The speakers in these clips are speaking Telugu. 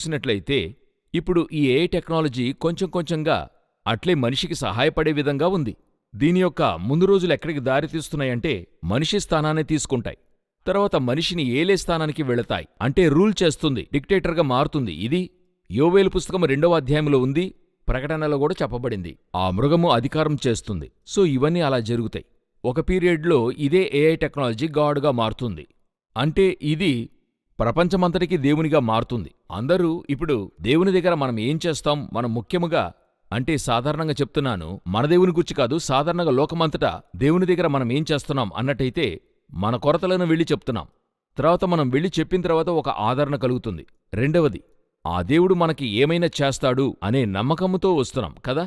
చూసినట్లయితే ఇప్పుడు ఈ ఏఐ టెక్నాలజీ కొంచెం కొంచెంగా అట్లే మనిషికి సహాయపడే విధంగా ఉంది. దీని యొక్క ముందు రోజులు ఎక్కడికి దారితీస్తున్నాయంటే మనిషి స్థానాన్ని తీసుకుంటాయి, తర్వాత మనిషిని ఏలే స్థానానికి వెళతాయి. అంటే రూల్ చేస్తుంది, డిక్టేటర్గా మారుతుంది. ఇది యోవేలు పుస్తకం 2వ అధ్యాయంలో ఉంది, ప్రకటనలో కూడా చెప్పబడింది. ఆ మృగము అధికారం చేస్తుంది. సో ఇవన్నీ అలా జరుగుతాయి. ఒక పీరియడ్లో ఇదే ఏఐ టెక్నాలజీ గాడ్గా మారుతుంది. అంటే ఇది ప్రపంచమంతటికీ దేవునిగా మారుతుంది. అందరూ ఇప్పుడు దేవుని దగ్గర మనం ఏం చేస్తాం, మనం ముఖ్యముగా అంటే సాధారణంగా చెప్తున్నాను, మన దేవుని గురించి కాదు, సాధారణంగా లోకమంతటా దేవుని దగ్గర మనం ఏం చేస్తున్నాం అన్నట్టయితే మన కొరతలను వెళ్ళి చెప్తున్నాం. తర్వాత మనం వెళ్ళి చెప్పిన తర్వాత ఒక ఆదరణ కలుగుతుంది. రెండవది, ఆ దేవుడు మనకి ఏమైనా చేస్తాడు అనే నమ్మకంతో వస్తున్నాం కదా.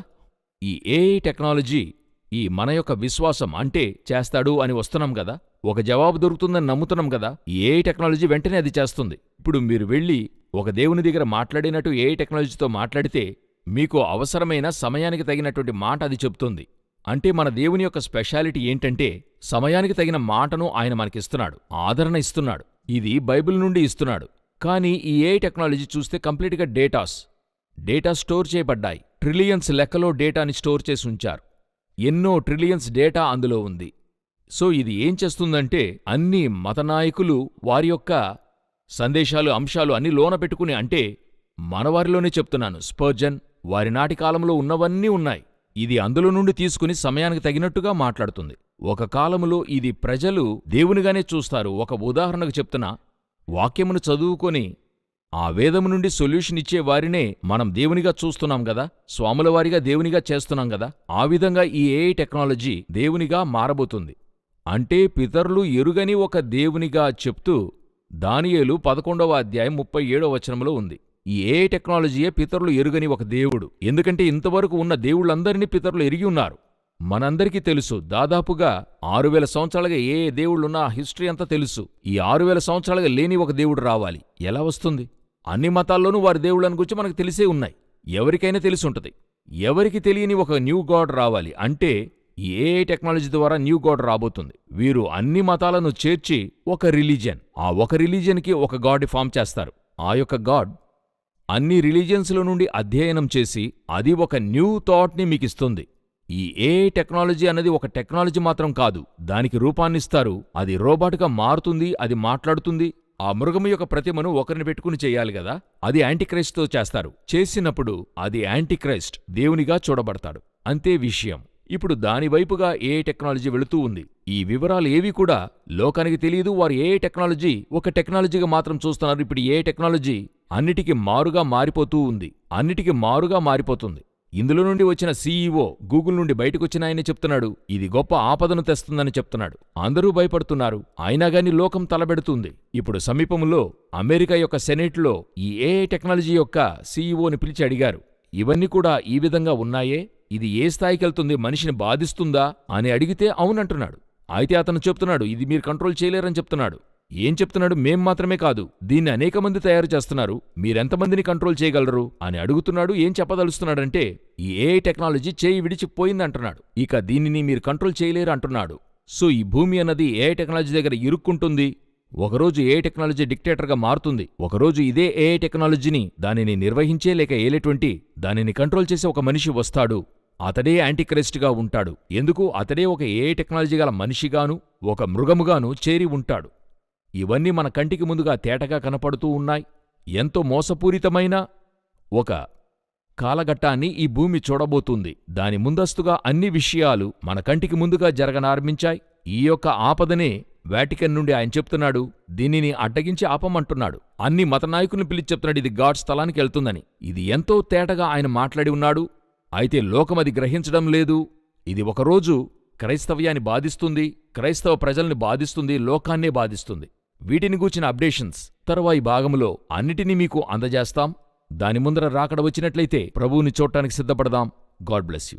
ఈ ఏఐ టెక్నాలజీ ఈ మన యొక్క విశ్వాసం అంటే చేస్తాడు అని వస్తున్నాం కదా, ఒక జవాబు దొరుకుతుందని నమ్ముతున్నాం కదా. ఈ ఏఐ టెక్నాలజీ వెంటనే అది చేస్తుంది. ఇప్పుడు మీరు వెళ్ళి ఒక దేవుని దగ్గర మాట్లాడినట్టు ఏఐ టెక్నాలజీతో మాట్లాడితే మీకు అవసరమైన సమయానికి తగినటువంటి మాట అది చెప్తుంది. అంటే మన దేవుని యొక్క స్పెషాలిటీ ఏంటంటే సమయానికి తగిన మాటను ఆయన మనకిస్తున్నాడు, ఆదరణ ఇస్తున్నాడు. ఇది బైబిల్ నుండి ఇస్తున్నాడు. కానీ ఈ ఏఐ టెక్నాలజీ చూస్తే కంప్లీట్గా డేటా స్టోర్ చేయబడ్డాయి. ట్రిలియన్స్ లెక్కలో డేటాని స్టోర్ చేసి ఉంచారు. ఎన్నో ట్రిలియన్స్ డేటా అందులో ఉంది. సో ఇది ఏం చేస్తుందంటే అన్ని మతనాయకులు వారి యొక్క సందేశాలు, అంశాలు అన్ని లోన పెట్టుకుని, అంటే మనవారిలోనే చెప్తున్నాను, స్పర్జన్ వారి నాటి కాలంలో ఉన్నవన్నీ ఉన్నాయి. ఇది అందులో నుండి తీసుకుని సమయానికి తగినట్టుగా మాట్లాడుతుంది. ఒక కాలములో ఇది ప్రజలు దేవునిగానే చూస్తారు. ఒక ఉదాహరణకు చెప్తున్నా, వాక్యమును చదువుకొని ఆ వేదము నుండి సొల్యూషన్ ఇచ్చే వారినే మనం దేవునిగా చూస్తున్నాం గదా, స్వాముల వారిగా దేవునిగా చేస్తున్నాం గదా. ఆ విధంగా ఈ ఏఐ టెక్నాలజీ దేవునిగా మారబోతుంది. అంటే పితరులు ఎరుగని ఒక దేవునిగా చెప్తూ దానియేలు 11వ అధ్యాయం 37వ వచనంలో ఉంది. ఈ ఏఐ టెక్నాలజీయే పితరులు ఎరుగని ఒక దేవుడు. ఎందుకంటే ఇంతవరకు ఉన్న దేవుళ్ళందరినీ పితరులు ఎరిగి ఉన్నారు. మనందరికీ తెలుసు, దాదాపుగా 6000 సంవత్సరాలుగా ఏ దేవుళ్ళున్నా హిస్టరీ అంతా తెలుసు. ఈ 6000 సంవత్సరాలుగా లేని ఒక దేవుడు రావాలి, ఎలా వస్తుంది? అన్ని మతాల్లోనూ వారి దేవుళ్ళని గురించి మనకు తెలిసే ఉన్నాయి, ఎవరికైనా తెలిసి ఉంటుంది. ఎవరికి తెలియని ఒక న్యూ గాడ్ రావాలి అంటే ఈ ఏఐ టెక్నాలజీ ద్వారా న్యూ గాడ్ రాబోతుంది. వీరు అన్ని మతాలను చేర్చి ఒక రిలీజియన్, ఆ ఒక రిలీజియన్కి ఒక గాడ్ ఫామ్ చేస్తారు. ఆ యొక్క గాడ్ అన్ని రిలీజియన్స్ల నుండి అధ్యయనం చేసి అది ఒక న్యూ థాట్ని మీకిస్తుంది. ఈ ఏఐ టెక్నాలజీ అన్నది ఒక టెక్నాలజీ మాత్రం కాదు, దానికి రూపాన్నిస్తారు. అది రోబాట్గా మారుతుంది, అది మాట్లాడుతుంది. ఆ మృగము యొక్క ప్రతిమను ఒకరిని పెట్టుకుని చెయ్యాలి గదా, అది యాంటీక్రైస్ట్తో చేస్తారు. చేసినప్పుడు అది యాంటీక్రైస్ట్ దేవునిగా చూడబడతాడు. అంతే విషయం. ఇప్పుడు దానివైపుగా ఏఐ టెక్నాలజీ వెళుతూ ఉంది. ఈ వివరాలు ఏవి కూడా లోకానికి తెలియదు. వారు ఏఐ టెక్నాలజీ ఒక టెక్నాలజీగా మాత్రం చూస్తున్నారు. ఇప్పుడు ఏఐ టెక్నాలజీ అన్నిటికీ మారుగా మారిపోతూ ఉంది, అన్నిటికీ మారుగా మారిపోతుంది. ఇందులో నుండి వచ్చిన సీఈఓ గూగుల్ నుండి బయటకొచ్చిన ఆయనే చెప్తున్నాడు, ఇది గొప్ప ఆపదను తెస్తుందని చెప్తున్నాడు. అందరూ భయపడుతున్నారు, అయినాగాని లోకం తలబెడుతుంది. ఇప్పుడు సమీపంలో అమెరికా యొక్క సెనేట్లో ఈ ఏఐ టెక్నాలజీ యొక్క సీఈఓని పిలిచి అడిగారు, ఇవన్నీ కూడా ఈ విధంగా ఉన్నాయే, ఇది ఏ స్థాయికెళ్తుంది, మనిషిని బాధిస్తుందా అని అడిగితే అవునంటున్నాడు. అయితే అతను చెప్తున్నాడు, ఇది మీరు కంట్రోల్ చేయలేరని చెప్తున్నాడు. ఏం చెప్తున్నాడు? మేం మాత్రమే కాదు, దీన్ని అనేక మంది తయారు చేస్తున్నారు, మీరెంతమందిని కంట్రోల్ చేయగలరు అని అడుగుతున్నాడు. ఏం చెప్పదలుస్తున్నాడంటే ఈ ఏఐ టెక్నాలజీ చేయి విడిచిపోయిందంటున్నాడు, ఇక దీనిని మీరు కంట్రోల్ చేయలేరు అంటున్నాడు. సో ఈ భూమి అన్నది ఏఐ టెక్నాలజీ దగ్గర ఇరుక్కుంటుంది. ఒకరోజు ఏఐ టెక్నాలజీ డిక్టేటర్గా మారుతుంది, ఒకరోజు ఇదే ఏఐ టెక్నాలజీని దానిని నిర్వహించే లేక ఏలేటువంటి దానిని కంట్రోల్ చేసే ఒక మనిషి వస్తాడు. అతడే యాంటీక్రైస్ట్గా ఉంటాడు. ఎందుకు? అతడే ఒక ఏఐ టెక్నాలజీ గల మనిషిగాను ఒక మృగముగాను చేరి ఉంటాడు. ఇవన్నీ మన కంటికి ముందుగా తేటగా కనపడుతూ ఉన్నాయి. ఎంతో మోసపూరితమైన ఒక కాలఘట్టాన్ని ఈ భూమి చూడబోతుంది. దాని ముందస్తుగా అన్ని విషయాలు మన కంటికి ముందుగా జరగనారంభించాయి. ఈ యొక్క ఆపదనే వాటికన్ నుండి ఆయన చెప్తున్నాడు, దీనిని అడ్డగించి ఆపమంటున్నాడు. అన్ని మతనాయకుల్ని పిలిచి చెప్తున్నాడు, ఇది గాడ్ స్థలానికి వెళ్తుందని. ఇది ఎంతో తేటగా ఆయన మాట్లాడి ఉన్నాడు. అయితే లోకమది గ్రహించడం లేదు. ఇది ఒకరోజు క్రైస్తవ్యాన్ని బాధిస్తుంది, క్రైస్తవ ప్రజల్ని బాధిస్తుంది, లోకాన్నే బాధిస్తుంది. వీటిని గూర్చిన అప్డేషన్స్ తరువాయి భాగంలో అన్నిటినీ మీకు అందజేస్తాం. దాని ముందర రాకడ వచ్చినట్లయితే ప్రభువుని చూడటానికి సిద్ధపడదాం. God bless you.